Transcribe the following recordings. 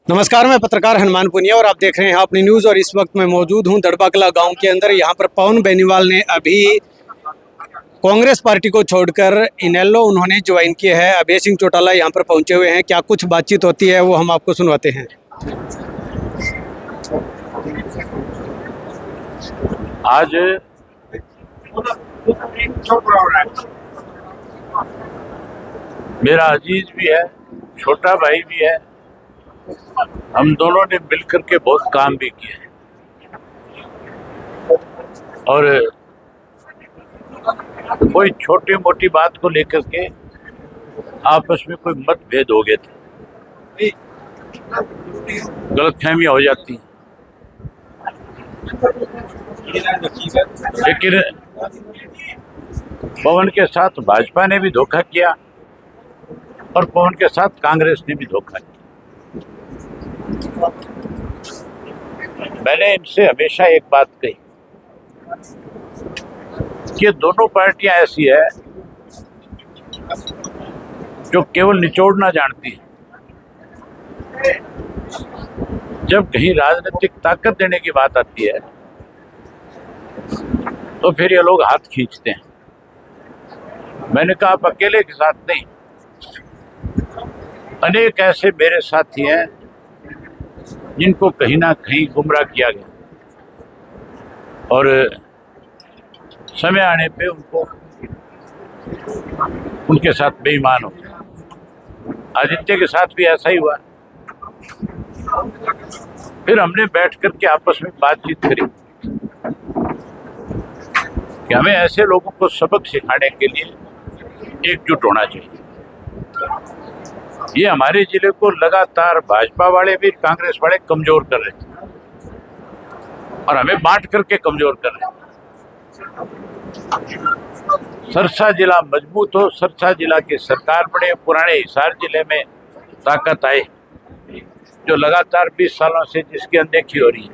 नमस्कार, मैं पत्रकार हनुमान पुनिया और आप देख रहे हैं अपनी न्यूज़। और इस वक्त मैं मौजूद हूं दड़बाकला गांव के अंदर। यहां पर पवन बेनीवाल ने अभी कांग्रेस पार्टी को छोड़कर इनेलो उन्होंने ज्वाइन किया है। अभय सिंह चौटाला यहां पर पहुंचे हुए हैं। क्या कुछ बातचीत होती है वो हम आपको सुनवाते हैं। आज मेरा अजीज भी है, छोटा भाई भी है। हम दोनों ने मिलकर के बहुत काम भी किए और कोई छोटी मोटी बात को लेकर के आपस में कोई मतभेद हो गए थे, गलतफहमियां हो जाती हैं। लेकिन पवन के साथ भाजपा ने भी धोखा किया और पवन के साथ कांग्रेस ने भी धोखा किया। मैंने इनसे हमेशा एक बात कही कि दोनों पार्टियां ऐसी है जो केवल निचोड़ना जानती है। जब कहीं राजनीतिक ताकत देने की बात आती है तो फिर ये लोग हाथ खींचते हैं। मैंने कहा आप अकेले के साथ नहीं, अनेक ऐसे मेरे साथी हैं जिनको कहीं ना कहीं गुमराह किया गया और समय आने पे उनके साथ बेईमान हो गया। आदित्य के साथ भी ऐसा ही हुआ। फिर हमने बैठ करके आपस में बातचीत करी कि हमें ऐसे लोगों को सबक सिखाने के लिए एकजुट होना चाहिए। ये हमारे जिले को लगातार भाजपा वाले भी कांग्रेस वाले कमजोर कर रहे थे और हमें बांट करके कमजोर कर रहे थे। सरसा जिला मजबूत हो, सरसा जिला की सरकार बने, पुराने हिसार जिले में ताकत आए जो लगातार 20 सालों से जिसकी अनदेखी हो रही है।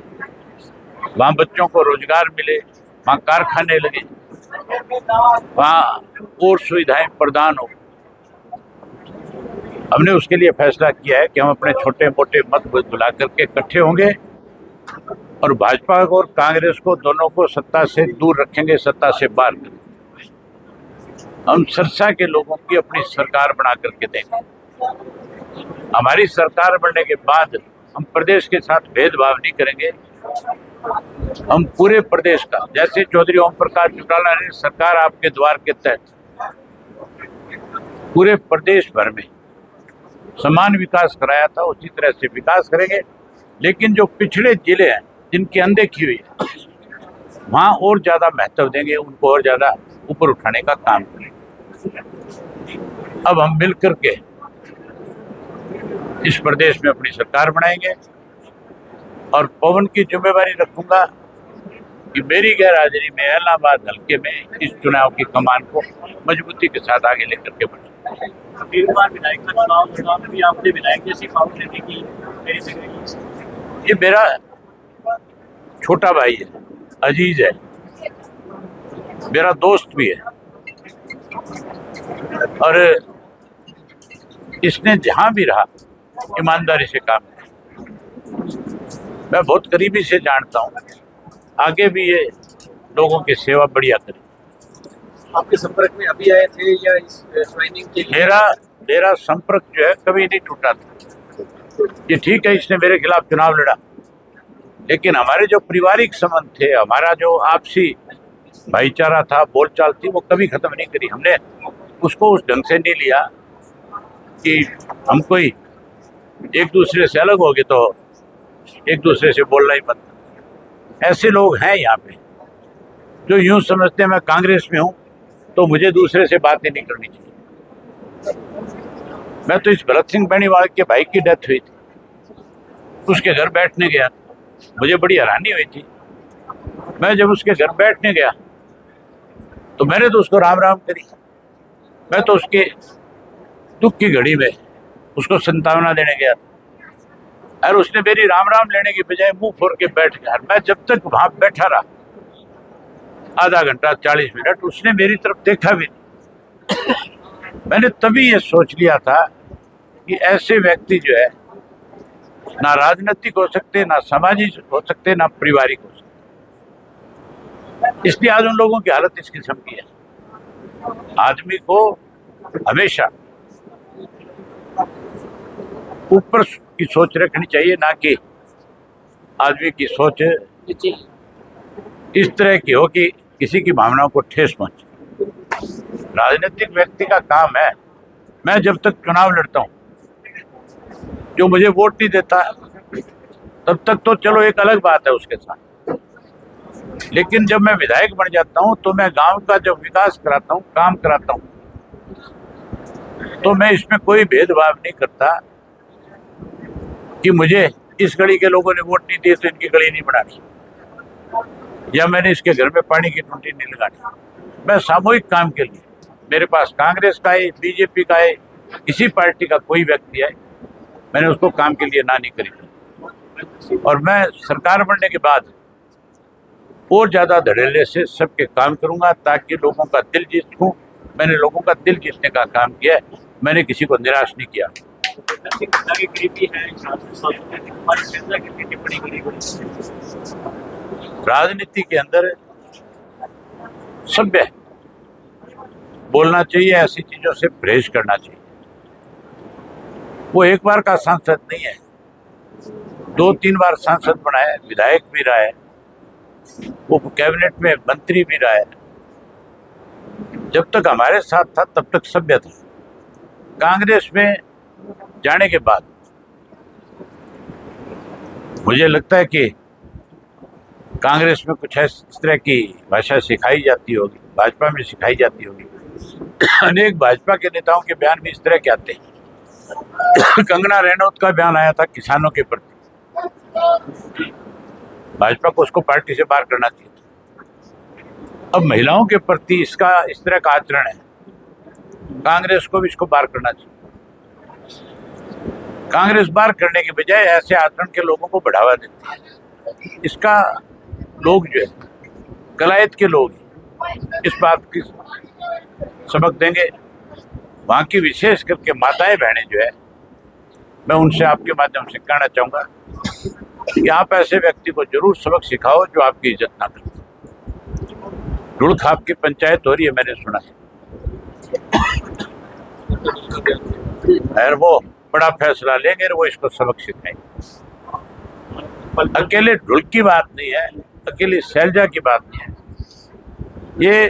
वहाँ बच्चों को रोजगार मिले, वहाँ कारखाने लगे, वहाँ और सुविधाएं प्रदान हो। हमने उसके लिए फैसला किया है कि हम अपने छोटे मोटे मत बुला करके इकट्ठे होंगे और भाजपा और कांग्रेस को दोनों को सत्ता से दूर रखेंगे, सत्ता से बाहर करेंगे। हम सरसा के लोगों की अपनी सरकार बना करके देंगे। हमारी सरकार बनने के बाद हम प्रदेश के साथ भेदभाव नहीं करेंगे। हम पूरे प्रदेश का, जैसे चौधरी ओम प्रकाश चौटाला ने सरकार आपके द्वार के तहत पूरे प्रदेश भर में समान विकास कराया था, उसी तरह से विकास करेंगे। लेकिन जो पिछड़े जिले हैं जिनकी अनदेखी हुई है वहाँ और ज़्यादा महत्व देंगे, उनको और ज़्यादा ऊपर उठाने का काम करेंगे। अब हम मिल करके इस प्रदेश में अपनी सरकार बनाएंगे और पवन की जिम्मेवारी रखूंगा कि मेरी गैरहाजिरी में इलाहाबाद हल्के में इस चुनाव की कमान को मजबूती के साथ आगे लेकर के बढ़े। विधायक का चुनाव में भी आपने विधायक जैसी पावती की। ये मेरा छोटा भाई है, अजीज है, मेरा दोस्त भी है और इसने जहां भी रहा ईमानदारी से काम किया। मैं बहुत करीबी से जानता हूं, आगे भी ये लोगों की सेवा बढ़िया करे। आपके संपर्क में अभी आए थे या इस ज्वाइनिंग के लिए? मेरा संपर्क जो है कभी नहीं टूटा था। ये ठीक है, इसने मेरे खिलाफ चुनाव लड़ा, लेकिन हमारे जो पारिवारिक संबंध थे, हमारा जो आपसी भाईचारा था, बोलचाल थी, वो कभी खत्म नहीं करी। हमने उसको उस ढंग से नहीं लिया कि हम कोई एक दूसरे से अलग हो गए तो एक दूसरे से बोलना ही बंद। ऐसे लोग हैं यहाँ पे जो यूं समझते हैं मैं कांग्रेस में हूं तो मुझे दूसरे से बातें नहीं करनी चाहिए। मैं तो इस भरत सिंह बेनीवाल के भाई की डेथ हुई थी, उसके घर बैठने गया, मुझे बड़ी हैरानी हुई थी। मैं जब उसके घर बैठने गया तो मैंने तो उसको राम राम करी। मैं तो उसके दुख की घड़ी में उसको संतावना देने गया और उसने मेरी राम राम लेने की बजाय मुंह फोड़ के बैठ गया। मैं जब तक वहां बैठा रहा आधा घंटा 40 मिनट, उसने मेरी तरफ देखा भी नहीं। मैंने तभी ये सोच लिया था कि ऐसे व्यक्ति जो है ना राजनीतिक हो सकते, ना सामाजिक हो सकते, ना पारिवारिक हो सकते। इसलिए आज उन लोगों की हालत इस किस्म की है। आदमी को हमेशा ऊपर की सोच रखनी चाहिए, ना कि आदमी की सोच इस तरह की हो कि किसी की भावनाओं को ठेस पहुंचे। राजनीतिक व्यक्ति का काम है, मैं जब तक चुनाव लड़ता हूं, जो मुझे वोट नहीं देता तब तक तो चलो एक अलग बात है उसके साथ, लेकिन जब मैं विधायक बन जाता हूं तो मैं गांव का जब विकास कराता हूं, काम कराता हूं, तो मैं इसमें कोई भेदभाव नहीं करता कि मुझे इस गली के लोगों ने वोट नहीं दिए तो इनकी गली नहीं बनानी, या मैंने इसके घर में पानी की टूटी नहीं लगानी। मैं सामूहिक काम के लिए, मेरे पास कांग्रेस का है, बीजेपी का है, किसी पार्टी का कोई व्यक्ति है, मैंने उसको काम के लिए ना नहीं करी। और मैं सरकार बनने के बाद और ज्यादा धड़ल्ले से सबके काम करूंगा ताकि लोगों का दिल जीत सकूं। मैंने लोगों का दिल जीतने का काम किया है, मैंने किसी को निराश नहीं किया। राजनीति के अंदर सभ्य बोलना चाहिए, ऐसी चीजों से परहेज करना चाहिए। वो एक बार का सांसद नहीं है, 2-3 बार सांसद बना है, विधायक भी रहा है, वो कैबिनेट में मंत्री भी रहा है। जब तक हमारे साथ था तब तक सभ्य था। कांग्रेस में जाने के बाद मुझे लगता है कि कांग्रेस में कुछ इस तरह की भाषा सिखाई जाती होगी, भाजपा में सिखाई जाती होगी। अनेक भाजपा के नेताओं के बयान भी इस तरह के आते हैं। कंगना रनौत का बयान आया था किसानों के प्रति, भाजपा को उसको पार्टी से बाहर करना चाहिए था। अब महिलाओं के प्रति इसका इस तरह का आचरण है, कांग्रेस को भी इसको बाहर करना चाहिए। कांग्रेस बाहर करने के बजाय ऐसे आचरण के लोगों को बढ़ावा देती है। इसका लोग जो है, कलायत के लोग इस बात की सबक देंगे। वहाँ की विशेष करके माताएं बहनें जो है, मैं उनसे आपके माध्यम से कहना चाहूँगा कि आप ऐसे व्यक्ति को जरूर सबक सिखाओ जो आपकी इज्जत ना करे। ढुड़खाप की पंचायत हो रही है, मैंने सुना है, और वो बड़ा फैसला लेंगे, वो इसको सबक सिखाएंगे। अकेले ढुल की बात नहीं है, अकेली शैलजा की बात नहीं है, ये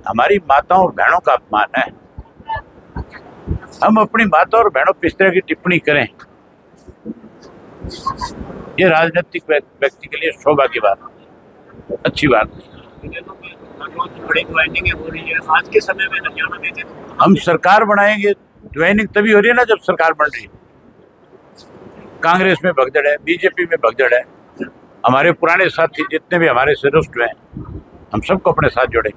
हमारी माताओं और बहनों का अपमान है। हम अपनी माताओं और बहनों पर इस तरह की टिप्पणी करें, ये राजनीतिक व्यक्ति के लिए शोभा की बात, अच्छी बात नहीं। आज के समय में हरियाणा में हम सरकार बनाएंगे, ज्वाइनिंग तभी हो रही है ना जब सरकार बन रही है। कांग्रेस में भगदड़ है, बीजेपी में भगदड़ है, हमारे पुराने साथी जितने भी हमारे से रुष्ट हैं, हम सबको अपने साथ जोड़े।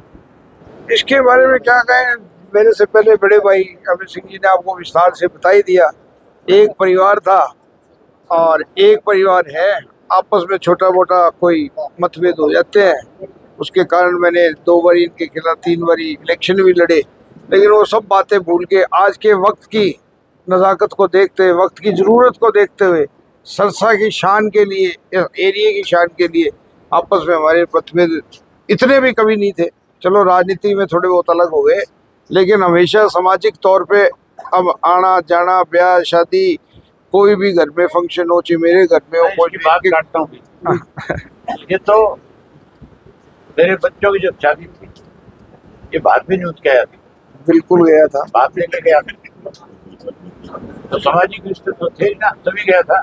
इसके बारे में क्या कहें, मेरे से पहले बड़े भाई अमित सिंह जी ने आपको विस्तार से बता ही दिया। एक परिवार था और एक परिवार है, आपस में छोटा मोटा कोई मतभेद हो जाते हैं, उसके कारण मैंने 2 बार इनके खिलाफ 3 बार इलेक्शन भी लड़े, लेकिन वो सब बातें भूल के आज के वक्त की नज़ाकत को देखते हुए, वक्त की ज़रूरत को देखते हुए, सरसा की शान के लिए, एरिया की शान के लिए आपस में हमारे मतभेद इतने भी कभी नहीं थे। चलो राजनीति में थोड़े बहुत अलग हो गए, लेकिन हमेशा सामाजिक तौर पे अब आना जाना, ब्याह शादी, कोई भी घर में फंक्शन हो, चाहे मेरे घर में हो, कोई की बात काटता हूँ। ये तो मेरे बच्चों की जब शादी थी, ये बात भी न्यूज क्या थी, बिल्कुल गया था, बात लेके गया तो सामाजिक रिश्ते तो थे ना, तभी गया था।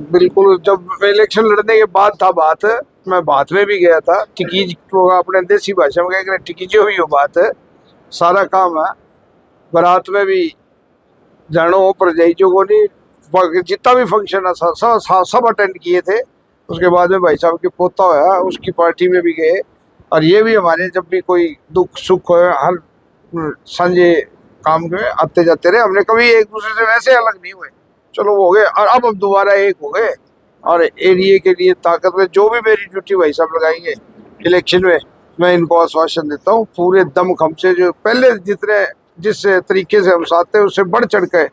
बिल्कुल। जब इलेक्शन लड़ने के बाद था बात, मैं बात में भी गया था, टिकीज अपने देसी भाषा में कहेंगे टिकीजे हुई हो बात है, सारा काम है। बारात में भी जानो हो पर जईजो को नहीं, जितना भी फंक्शन है सब अटेंड किए थे। उसके बाद में भाई साहब के पोता होया, उसकी पार्टी में भी गए। और ये भी हमारे जब भी कोई दुख सुख हो, हर संजय काम में आते जाते रहे, हमने कभी एक दूसरे से वैसे अलग नहीं हुए। चलो वो हो गए, और अब हम दोबारा एक हो गए। और एरिया के लिए ताकत में जो भी मेरी ड्यूटी भाई साहब लगाएंगे इलेक्शन में, मैं इनको आश्वासन देता हूँ पूरे दम खम से, जो पहले जिस तरीके से हम साथ थे उससे बढ़ चढ़ के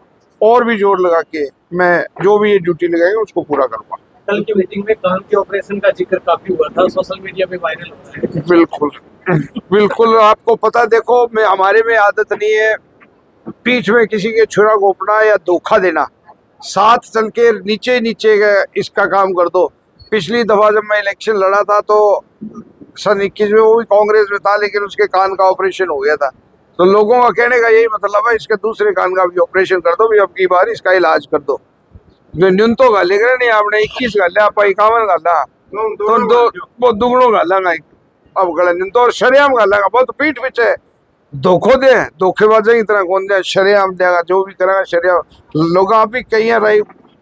और भी जोर लगा के मैं जो भी ये ड्यूटी लगाएंगे उसको पूरा करूँगा। कल की मीटिंग में कान के ऑपरेशन का जिक्र काफी हुआ था, सोशल मीडिया पे वायरल हो रहा है। बिल्कुल बिल्कुल, आपको पता, देखो मैं हमारे में आदत नहीं है पीठ में किसी के छुरा घोंपना या धोखा देना। साथ चल के नीचे नीचे इसका काम कर दो। पिछली दफा जब मैं इलेक्शन लड़ा था तो सन 21 में वो भी कांग्रेस में था, लेकिन उसके कान का ऑपरेशन हो गया था। तो लोगों का कहने का यही मतलब है इसके दूसरे कान का भी ऑपरेशन कर दो, भी अब की बार इसका इलाज कर दो। जो न्यूनतो गाले करे नहीं आपने 21 गाले आप 51 गाला तो दो वो दुगणों गाला अब गला न्यूनतो और शरेआम गाला बहुत पीठ पीछे धोखो दे, धोखेबाजी की तरह कौन दे, शरेआम देगा जो भी करेगा शरेआम। लोग आप भी कई राय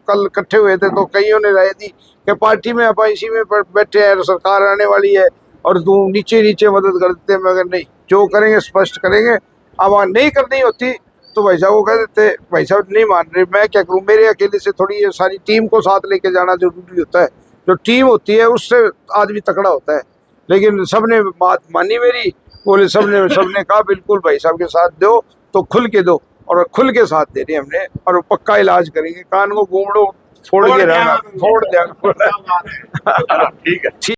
कल इकट्ठे हुए थे तो कईयों ने राय दी कि पार्टी में आप इसी में बैठे हैं, सरकार आने वाली है और तू नीचे नीचे मदद कर देते हैं। मगर नहीं, जो करेंगे स्पष्ट करेंगे। अब वहाँ नहीं करनी होती तो भाई साहब वो कह देते भाई साहब नहीं मान रहे, मैं क्या करूँ, मेरे अकेले से थोड़ी ये सारी टीम को साथ लेके जाना जरूरी होता है। जो टीम होती है उससे आदमी तकड़ा होता है। लेकिन सबने बात मानी मेरी, बोले सबने कहा बिल्कुल भाई साहब के साथ दो तो खुल के दो, और खुल के साथ दे रहे हमने और पक्का इलाज करेंगे। कान को घूमड़ो फोड़ के रहना, फोड़ दिया। ठीक है।